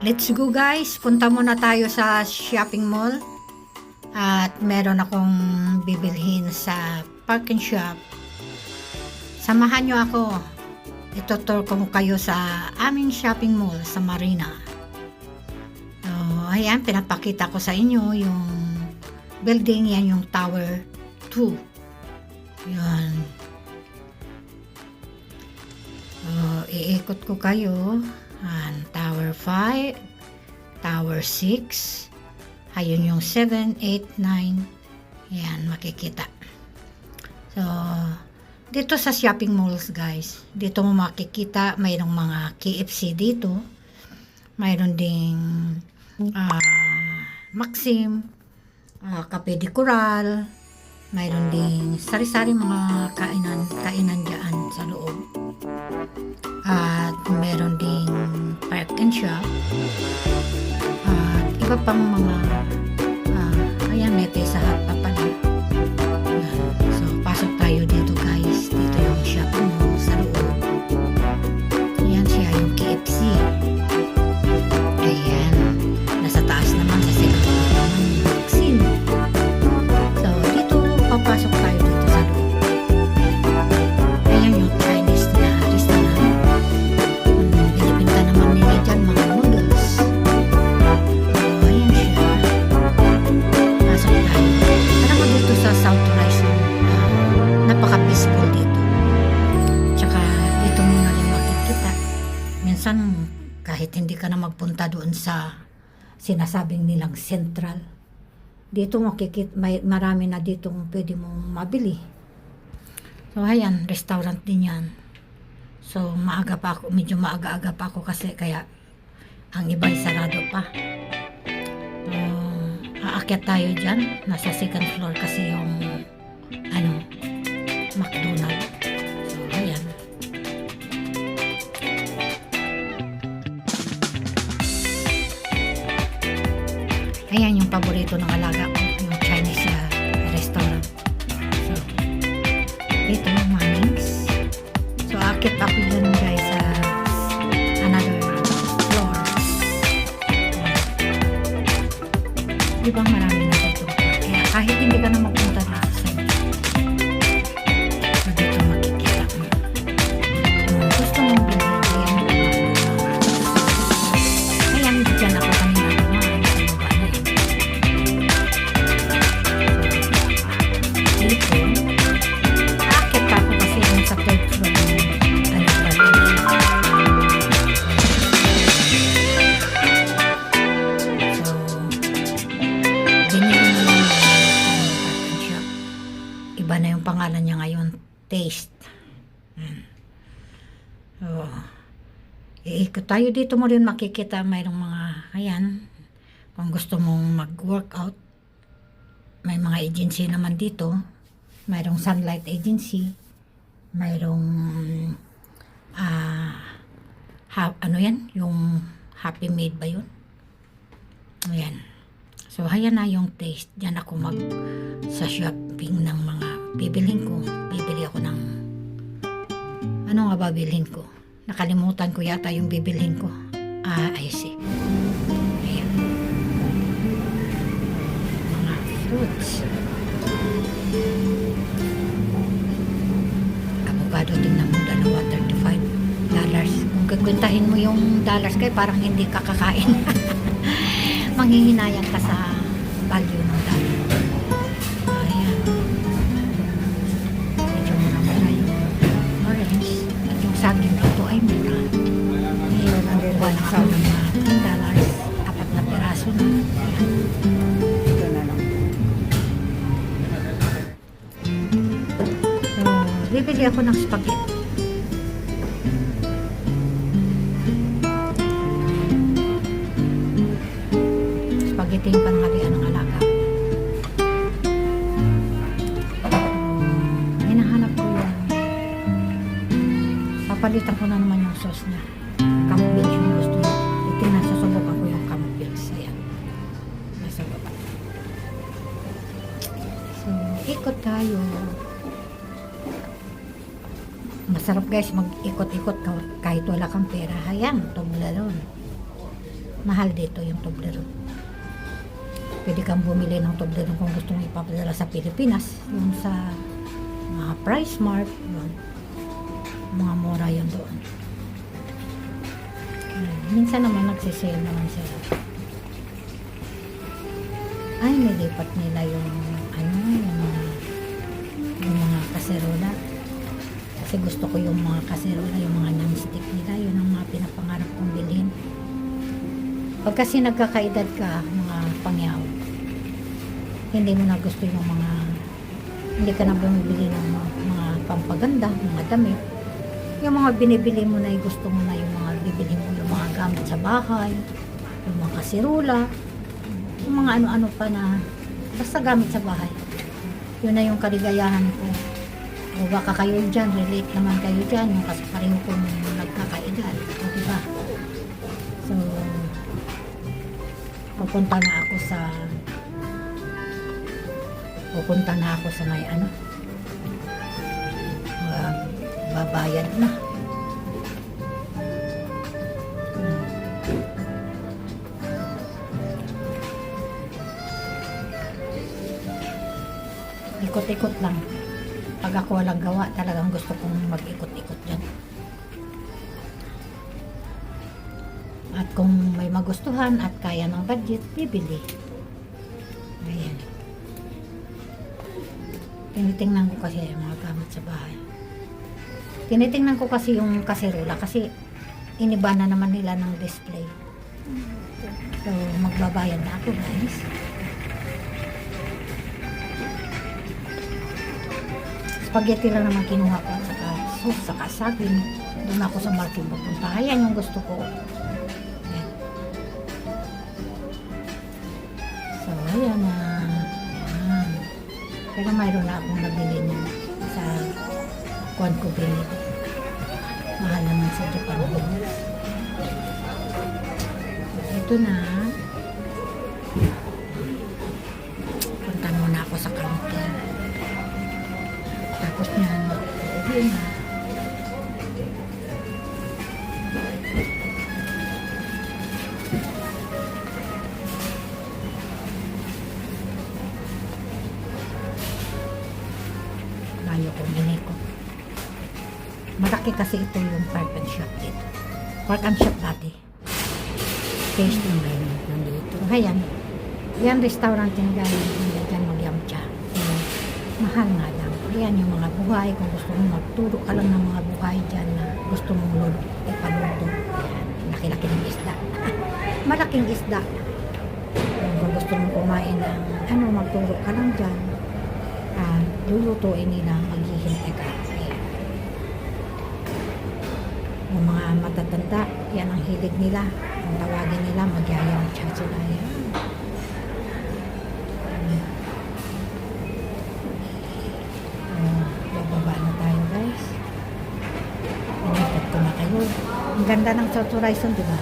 Let's go guys, punta muna tayo sa shopping mall at meron akong bibilhin sa park and shop. Samahan nyo ako, itutur ko kayo sa aming shopping mall sa Marina. So, ayan, pinapakita ko sa inyo yung building, yan yung Tower 2. Yan. So, iikot ko kayo. Tower 5, Tower 6, ayun yung 7, 8, 9, yan makikita. So, dito sa shopping malls guys, dito mo makikita mayroong mga KFC dito, mayroon ding Maxim, Cafe de Coral, mayroon ding sari-sari mga kainan dyan sa loob. At meron ding park and shop at iba pang mga ayan, may Pizza Hut pa pala. Ayan. So pasok tayo dito guys, dito yung shopping mall sa loob. Ayan siya yung KFC. Ayan, nasa taas naman sa second floor naman yung Maxim. So dito papasok tayo dito sa loob. Ayan yung Chinese na restaurant. Binibinta naman nila dyan mga noodles. So ayan siya. Pasok tayo. Alam mo dito sa South Horizon, napaka-peaceful dito. Tsaka dito mo na rin makikita. Minsan kahit hindi ka na magpunta doon sa sinasabing nilang Central, dito makikita, marami na ditong pwede mong mabili. So ayan, restaurant din yan. So maaga pa ako, medyo maaga-aga pa ako kasi kaya ang iba'y sarado pa. Aakyat tayo dyan, nasa second floor kasi yung McDonald. So ayan. Ayan yung paborito ng alaga ko, yung Chinese restaurant. So dito yung Mannings. So akit ako dyan guys sa another floor. Di ba marami na dito? Kaya kahit hindi ka na magpunta dito sa center, so dito makikita mo. Gusto mong bilhin, ayan, dyan ako kanina naman sa baba na yun. Dito akit ako kasi yung sa third floor iba na yung pangalan niya ngayon, Taste. So, iikot tayo dito mo rin makikita mayroong mga, ayan, kung gusto mong mag-workout, may mga agency naman dito, mayroong Sunlight Agency, mayroong ano yan, yung Happy Made ba yun? Ayan. So, ayan na yung Taste. Diyan ako sa shopping ng mga bibilhin ko. Bibili ako ng ano nga ba bibilhin ko? Nakalimutan ko yata yung bibilhin ko. I see. Ayan. Mga fruits. Avocado din na mo, dalawa, $35. Kung kakwentahin mo yung dollars kay parang hindi ka kakain. Manghihinayang ka sa value ng dollar. Ayan. Medyo mura-mura yung orange. At yung saging dito ay mura. Ngayon, nakuha na ako ng $10. 4 na piraso na. Ayan. Ito na lang. So, bibili ako ng spaghetti. Spaghetti yung panghalian ng alaga. Hinahanap ko yung papalitan ko na naman yung sauce niya. Campbell's yung gusto niya. Itingnan, susubukan ko yung Campbell's. Ayan. Nasa baba. So, ikot tayo. Masarap guys mag-ikot-ikot kahit wala kang pera. Hayang, tublalon. Mahal dito yung Toblerone. Pwede kang bumili ng Toblerone kung gusto mong ipapadala sa Pilipinas. Yung sa mga Price Mart, yun. Mga mura yun doon. Minsan naman nagsisale naman sila. Ay, nilipat nila yung yung mga kaserola. Kasi gusto ko yung mga kaserola, yung mga non-stick nila. Yun ang mga pinapangarap kong bilhin. Pag kasi nagkakaedad ka, mga pangyaw, hindi mo na gusto yung mga, hindi ka na bumibili ng mga pampaganda, mga damit. Yung mga binibili mo na, gusto mo na yung mga bibili mo, yung mga gamit sa bahay, yung mga kaserola, yung mga ano-ano pa na, basta gamit sa bahay. Yun na yung kaligayahan ko. O baka kayo dyan, relate naman kayo dyan, yung kasi pareho kong nagkakaedad. O diba? So, pupunta na ako sa may ano, babayad na. Ikot-ikot lang. Pag ako walang gawa, talagang gusto kong mag-ikot-ikot dyan. At kung may magustuhan at kaya ng budget, bibili. Ayan. Tinitingnan ko kasi yung mga gamit sa bahay. Tinitingnan ko kasi yung kaserola kasi iniba na naman nila ng display. So, magbabayad na ako, guys. Spaghetti lang naman kinuha ko at saka sauce, saka saging. Doon ako sa market pupunta. Ayan yung gusto ko. Ayan. So, ayan na. Ayan. Pero mayroon na akong nabili niya sa kuwan ko binili. Mahal naman sa Japan. Ito na. Punta muna ako sa counter. Tapos niyan, uwi na. Layo ko, ko. Malaki kasi ito yung park and shop dito. Park and shop dati. Tasting rin nandito. Ayan. Yan restaurant yung gano'n. Hindi dyan mag-yamcha. Mahal nga lang. Ayan yung mga buhay. Kung gusto mong magturo ka lang ng mga buhay dyan na gusto mong ipaluto. Ayan. Laki-laki ng isda. Malaking isda. Kung gusto mong kumain ng magturo ka lang dyan. Lulutuin nila, maghihintay ka. Ayan. Yung mga matatanda, yan ang hilig nila. Ang tawagin nila, magyayamcha sila. Ayan. Bababa na tayo, guys. Inipot ko na kayo. Ang ganda ng South Horizon, di ba?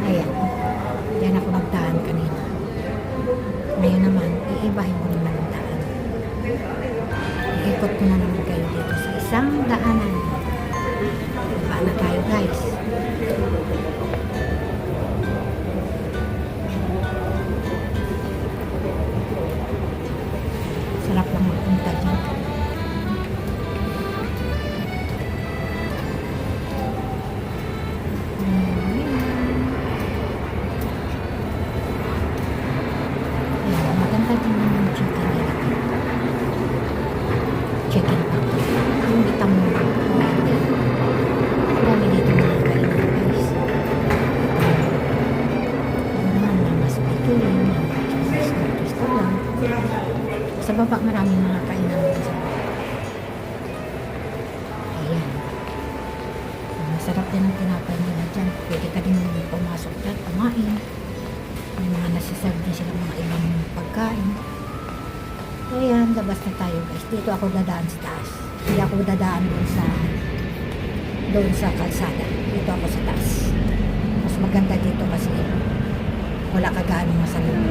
Ayan. Diyan ako nagdaan kanina. Ngayon naman, iibahin ko naman ang daan. Iikot ko na naman kayo dito sa isang daanan. Baba na tayo, guys. Sarap lang magpunta dyan. Maganda din yung chicken nila. Chicken pa. Yung bitang mo. Dami dito mga kainan, guys. Ano naman, mas pituloy. Mas restaurant. Sa baba maraming mga kainan din sa baba. Ayan. Masarap din ang tinapay nila dyan. Pwede ka din pumasok dyan, kumain. May mga nasiserve din sila mga ibang pagkain. Ayan, labas na tayo, guys. Dito ako dadaan sa taas. Hindi ako dadaan doon sa kalsada. Dito ako sa taas. Mas maganda dito kasi wala ka gaano masalong.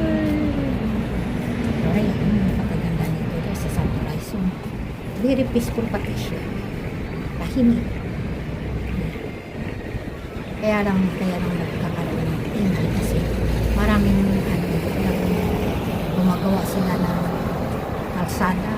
Ayan, napakaganda nito, guys, sa South Horizon. Very peaceful pati siya. Tahimik. Kaya lang nagkakaroon ng ingay kasi maraming gumagawa sila ng kalsada